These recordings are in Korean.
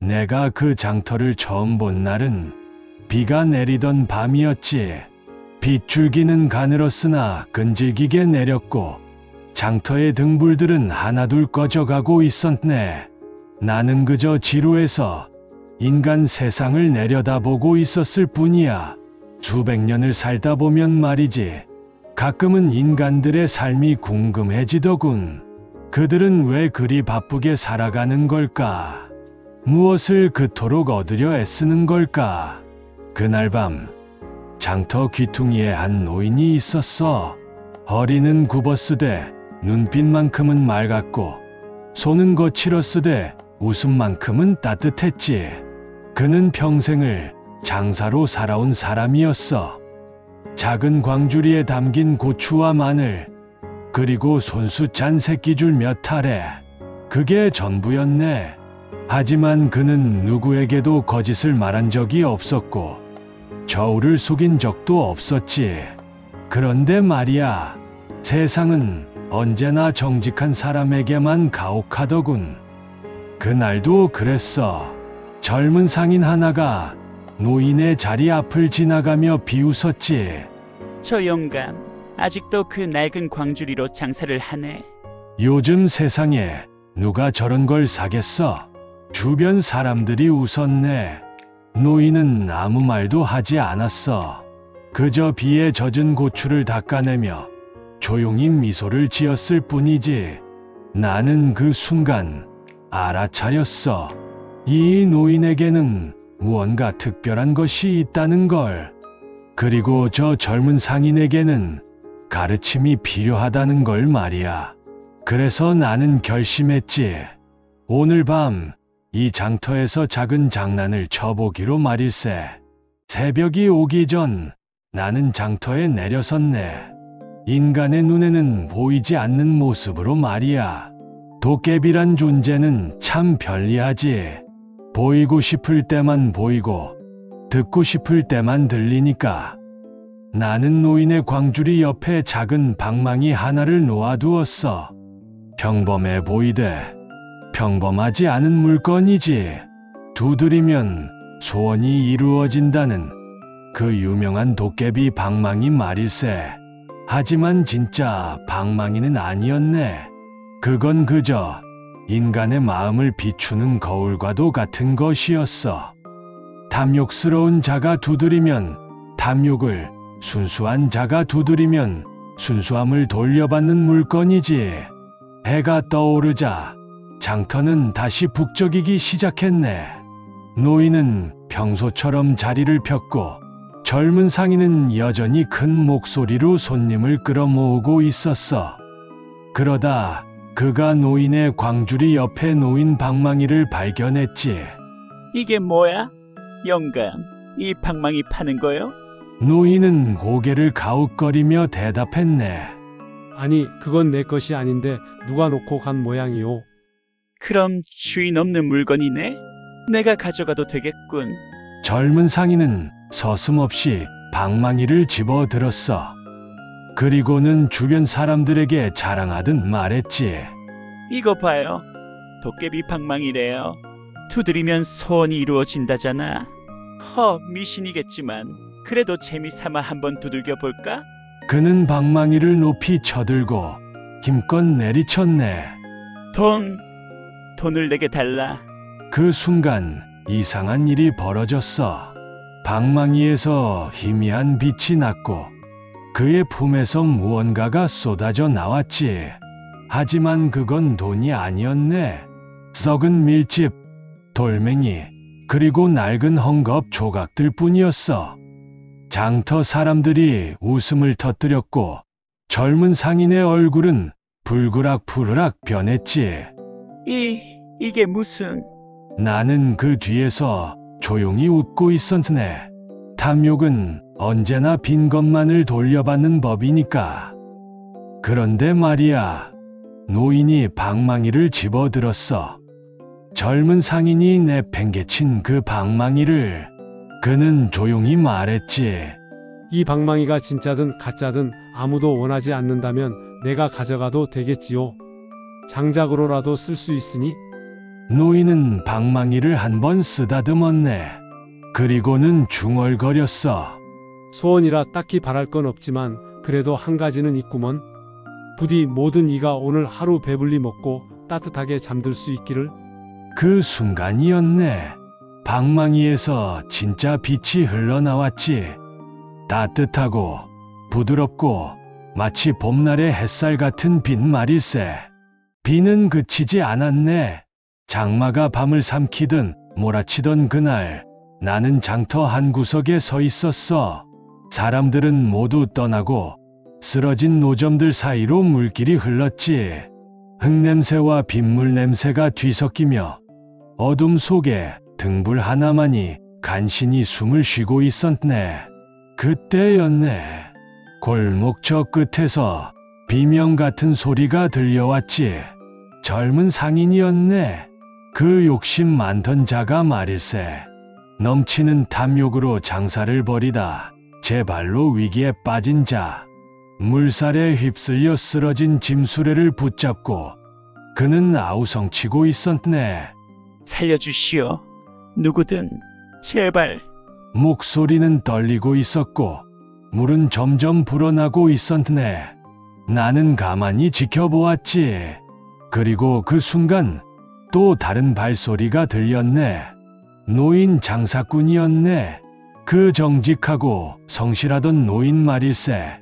내가 그 장터를 처음 본 날은 비가 내리던 밤이었지. 빗줄기는 가늘었으나 끈질기게 내렸고 장터의 등불들은 하나둘 꺼져가고 있었네. 나는 그저 지루해서 인간 세상을 내려다보고 있었을 뿐이야. 수백 년을 살다 보면 말이지. 가끔은 인간들의 삶이 궁금해지더군. 그들은 왜 그리 바쁘게 살아가는 걸까? 무엇을 그토록 얻으려 애쓰는 걸까? 그날 밤 장터 귀퉁이에 한 노인이 있었어. 허리는 굽었으되 눈빛만큼은 맑았고 손은 거칠었으되 웃음만큼은 따뜻했지. 그는 평생을 장사로 살아온 사람이었어. 작은 광주리에 담긴 고추와 마늘, 그리고 손수 짠 새끼줄 몇 알에 그게 전부였네. 하지만 그는 누구에게도 거짓을 말한 적이 없었고 저울을 속인 적도 없었지. 그런데 말이야, 세상은 언제나 정직한 사람에게만 가혹하더군. 그날도 그랬어. 젊은 상인 하나가 노인의 자리 앞을 지나가며 비웃었지. 저 영감, 아직도 그 낡은 광주리로 장사를 하네. 요즘 세상에 누가 저런 걸 사겠어? 주변 사람들이 웃었네. 노인은 아무 말도 하지 않았어. 그저 비에 젖은 고추를 닦아내며 조용히 미소를 지었을 뿐이지. 나는 그 순간 알아차렸어. 이 노인에게는 무언가 특별한 것이 있다는 걸. 그리고 저 젊은 상인에게는 가르침이 필요하다는 걸 말이야. 그래서 나는 결심했지. 오늘 밤 이 장터에서 작은 장난을 쳐보기로 말일세. 새벽이 오기 전 나는 장터에 내려섰네. 인간의 눈에는 보이지 않는 모습으로 말이야. 도깨비란 존재는 참 편리하지. 보이고 싶을 때만 보이고 듣고 싶을 때만 들리니까. 나는 노인의 광주리 옆에 작은 방망이 하나를 놓아두었어. 평범해 보이되 평범하지 않은 물건이지. 두드리면 소원이 이루어진다는 그 유명한 도깨비 방망이 말일세. 하지만 진짜 방망이는 아니었네. 그건 그저 인간의 마음을 비추는 거울과도 같은 것이었어. 탐욕스러운 자가 두드리면 탐욕을, 순수한 자가 두드리면 순수함을 돌려받는 물건이지. 해가 떠오르자 장터는 다시 북적이기 시작했네. 노인은 평소처럼 자리를 폈고 젊은 상인은 여전히 큰 목소리로 손님을 끌어모으고 있었어. 그러다 그가 노인의 광주리 옆에 놓인 방망이를 발견했지. 이게 뭐야? 영감, 이 방망이 파는 거요? 노인은 고개를 가웃거리며 대답했네. 아니, 그건 내 것이 아닌데 누가 놓고 간 모양이오. 그럼 주인 없는 물건이네? 내가 가져가도 되겠군. 젊은 상인은 서슴없이 방망이를 집어들었어. 그리고는 주변 사람들에게 자랑하듯 말했지. 이거 봐요. 도깨비 방망이래요. 두드리면 소원이 이루어진다잖아. 미신이겠지만 그래도 재미삼아 한번 두들겨 볼까? 그는 방망이를 높이 쳐들고 힘껏 내리쳤네. 돈을 내게 달라. 그 순간 이상한 일이 벌어졌어. 방망이에서 희미한 빛이 났고 그의 품에서 무언가가 쏟아져 나왔지. 하지만 그건 돈이 아니었네. 썩은 밀집, 돌멩이, 그리고 낡은 헝겊 조각들 뿐이었어. 장터 사람들이 웃음을 터뜨렸고 젊은 상인의 얼굴은 불그락푸르락 변했지. 이게 무슨... 나는 그 뒤에서 조용히 웃고 있었네. 탐욕은 언제나 빈 것만을 돌려받는 법이니까. 그런데 말이야, 노인이 방망이를 집어들었어. 젊은 상인이 내팽개친 그 방망이를. 그는 조용히 말했지. 이 방망이가 진짜든 가짜든 아무도 원하지 않는다면 내가 가져가도 되겠지요. 장작으로라도 쓸 수 있으니. 노인은 방망이를 한 번 쓰다듬었네. 그리고는 중얼거렸어. 소원이라 딱히 바랄 건 없지만 그래도 한 가지는 있구먼. 부디 모든 이가 오늘 하루 배불리 먹고 따뜻하게 잠들 수 있기를. 그 순간이었네. 방망이에서 진짜 빛이 흘러나왔지. 따뜻하고 부드럽고 마치 봄날의 햇살 같은 빛 말일세. 비는 그치지 않았네. 장마가 밤을 삼키든 몰아치던 그날, 나는 장터 한 구석에 서 있었어. 사람들은 모두 떠나고 쓰러진 노점들 사이로 물길이 흘렀지. 흙냄새와 빗물 냄새가 뒤섞이며 어둠 속에 등불 하나만이 간신히 숨을 쉬고 있었네. 그때였네. 골목 저 끝에서 비명 같은 소리가 들려왔지. 젊은 상인이었네. 그 욕심 많던 자가 말일세. 넘치는 탐욕으로 장사를 벌이다 제 발로 위기에 빠진 자. 물살에 휩쓸려 쓰러진 짐수레를 붙잡고 그는 아우성치고 있었네. 살려주시오. 누구든 제발. 목소리는 떨리고 있었고 물은 점점 불어나고 있었네. 나는 가만히 지켜보았지. 그리고 그 순간 또 다른 발소리가 들렸네. 노인 장사꾼이었네. 그 정직하고 성실하던 노인 말일세.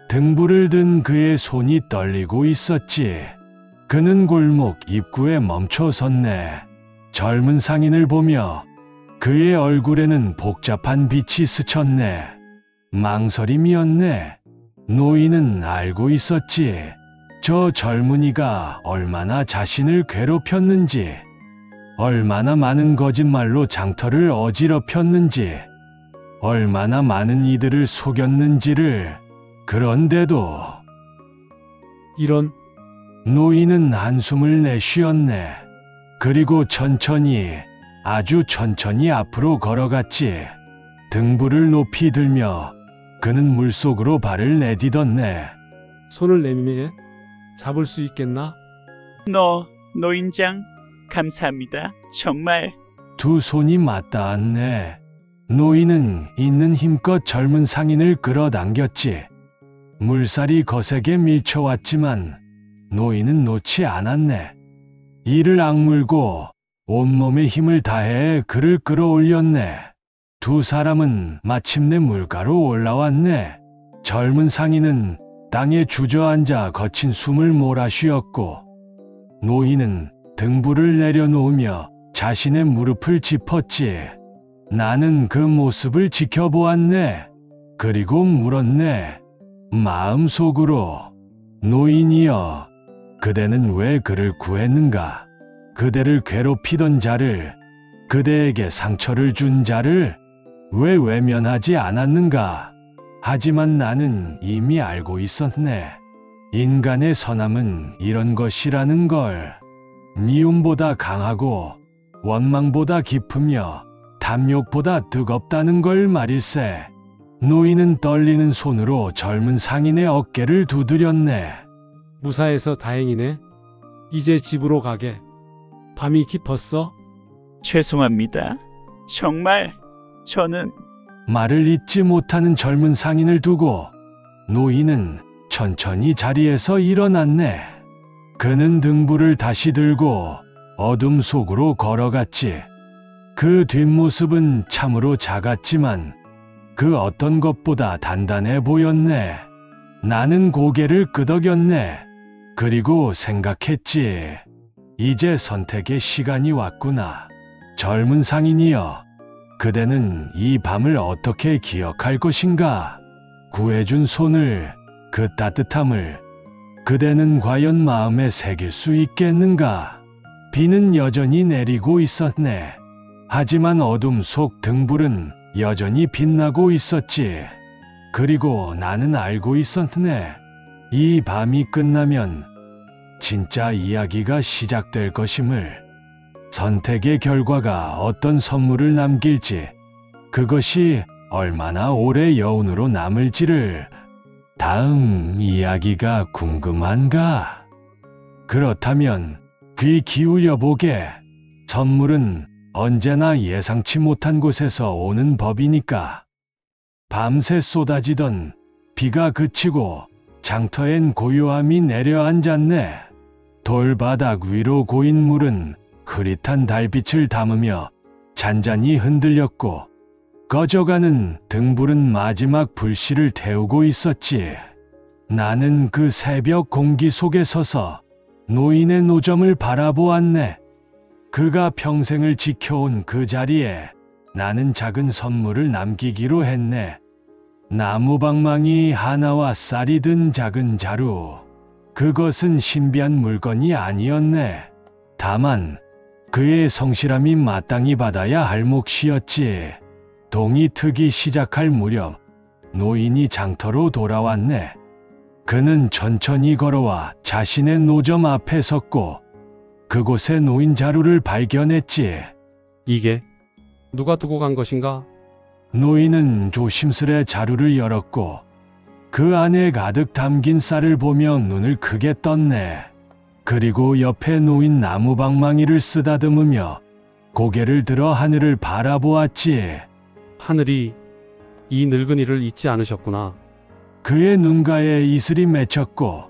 등불을 든 그의 손이 떨리고 있었지. 그는 골목 입구에 멈춰 섰네. 젊은 상인을 보며 그의 얼굴에는 복잡한 빛이 스쳤네. 망설임이었네. 노인은 알고 있었지. 저 젊은이가 얼마나 자신을 괴롭혔는지, 얼마나 많은 거짓말로 장터를 어지럽혔는지, 얼마나 많은 이들을 속였는지를. 그런데도 이런. 노인은 한숨을 내쉬었네. 그리고 천천히, 아주 천천히 앞으로 걸어갔지. 등불을 높이 들며 그는 물속으로 발을 내디뎠네. 손을 내밀게 잡을 수 있겠나? 노인장, 감사합니다. 정말. 두 손이 맞닿았네. 노인은 있는 힘껏 젊은 상인을 끌어당겼지. 물살이 거세게 밀쳐왔지만 노인은 놓지 않았네. 이를 악물고 온몸의 힘을 다해 그를 끌어올렸네. 두 사람은 마침내 물가로 올라왔네. 젊은 상인은 땅에 주저앉아 거친 숨을 몰아쉬었고 노인은 등불을 내려놓으며 자신의 무릎을 짚었지. 나는 그 모습을 지켜보았네. 그리고 물었네. 마음속으로. 노인이여, 그대는 왜 그를 구했는가? 그대를 괴롭히던 자를, 그대에게 상처를 준 자를 왜 외면하지 않았는가? 하지만 나는 이미 알고 있었네. 인간의 선함은 이런 것이라는 걸. 미움보다 강하고 원망보다 깊으며 탐욕보다 뜨겁다는 걸 말일세. 노인은 떨리는 손으로 젊은 상인의 어깨를 두드렸네. 무사해서 다행이네. 이제 집으로 가게. 밤이 깊었어? 죄송합니다. 정말 저는. 말을 잇지 못하는 젊은 상인을 두고 노인은 천천히 자리에서 일어났네. 그는 등불을 다시 들고 어둠 속으로 걸어갔지. 그 뒷모습은 참으로 작았지만 그 어떤 것보다 단단해 보였네. 나는 고개를 끄덕였네. 그리고 생각했지. 이제 선택의 시간이 왔구나. 젊은 상인이여, 그대는 이 밤을 어떻게 기억할 것인가? 구해준 손을, 그 따뜻함을 그대는 과연 마음에 새길 수 있겠는가? 비는 여전히 내리고 있었네. 하지만 어둠 속 등불은 여전히 빛나고 있었지. 그리고 나는 알고 있었네. 이 밤이 끝나면 진짜 이야기가 시작될 것임을. 선택의 결과가 어떤 선물을 남길지, 그것이 얼마나 오래 여운으로 남을지를. 다음 이야기가 궁금한가? 그렇다면 귀 기울여 보게. 선물은 언제나 예상치 못한 곳에서 오는 법이니까. 밤새 쏟아지던 비가 그치고 장터엔 고요함이 내려앉았네. 돌바닥 위로 고인 물은 흐릿한 달빛을 담으며 잔잔히 흔들렸고 꺼져가는 등불은 마지막 불씨를 태우고 있었지. 나는 그 새벽 공기 속에 서서 노인의 노점을 바라보았네. 그가 평생을 지켜온 그 자리에 나는 작은 선물을 남기기로 했네. 나무방망이 하나와 쌀이 든 작은 자루. 그것은 신비한 물건이 아니었네. 다만 그의 성실함이 마땅히 받아야 할 몫이었지. 동이 트기 시작할 무렵 노인이 장터로 돌아왔네. 그는 천천히 걸어와 자신의 노점 앞에 섰고 그곳에 놓인 자루를 발견했지. 이게 누가 두고 간 것인가? 노인은 조심스레 자루를 열었고 그 안에 가득 담긴 쌀을 보며 눈을 크게 떴네. 그리고 옆에 놓인 나무방망이를 쓰다듬으며 고개를 들어 하늘을 바라보았지. 하늘이 이 늙은이를 잊지 않으셨구나. 그의 눈가에 이슬이 맺혔고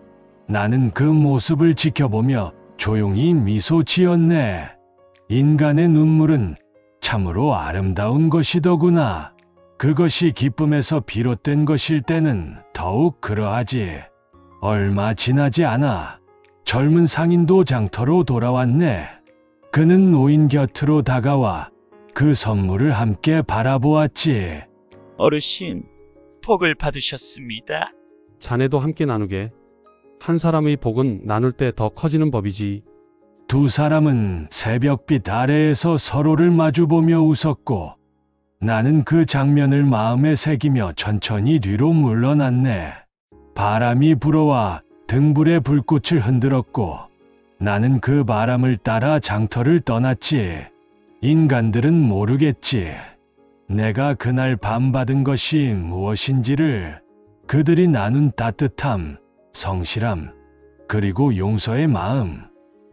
나는 그 모습을 지켜보며 조용히 미소 지었네. 인간의 눈물은 참으로 아름다운 것이더구나. 그것이 기쁨에서 비롯된 것일 때는 더욱 그러하지. 얼마 지나지 않아 젊은 상인도 장터로 돌아왔네. 그는 노인 곁으로 다가와 그 선물을 함께 바라보았지. 어르신, 복을 받으셨습니다. 자네도 함께 나누게. 한 사람의 복은 나눌 때 더 커지는 법이지. 두 사람은 새벽빛 아래에서 서로를 마주보며 웃었고 나는 그 장면을 마음에 새기며 천천히 뒤로 물러났네. 바람이 불어와 등불의 불꽃을 흔들었고 나는 그 바람을 따라 장터를 떠났지. 인간들은 모르겠지. 내가 그날 밤 받은 것이 무엇인지를. 그들이 나눈 따뜻함, 성실함, 그리고 용서의 마음.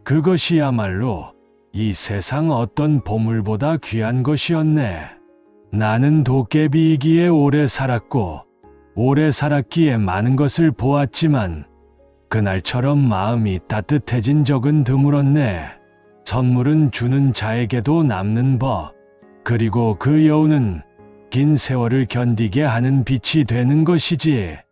그것이야말로 이 세상 어떤 보물보다 귀한 것이었네. 나는 도깨비이기에 오래 살았고 오래 살았기에 많은 것을 보았지만 그날처럼 마음이 따뜻해진 적은 드물었네. 선물은 주는 자에게도 남는 법, 그리고 그 여운은 긴 세월을 견디게 하는 빛이 되는 것이지.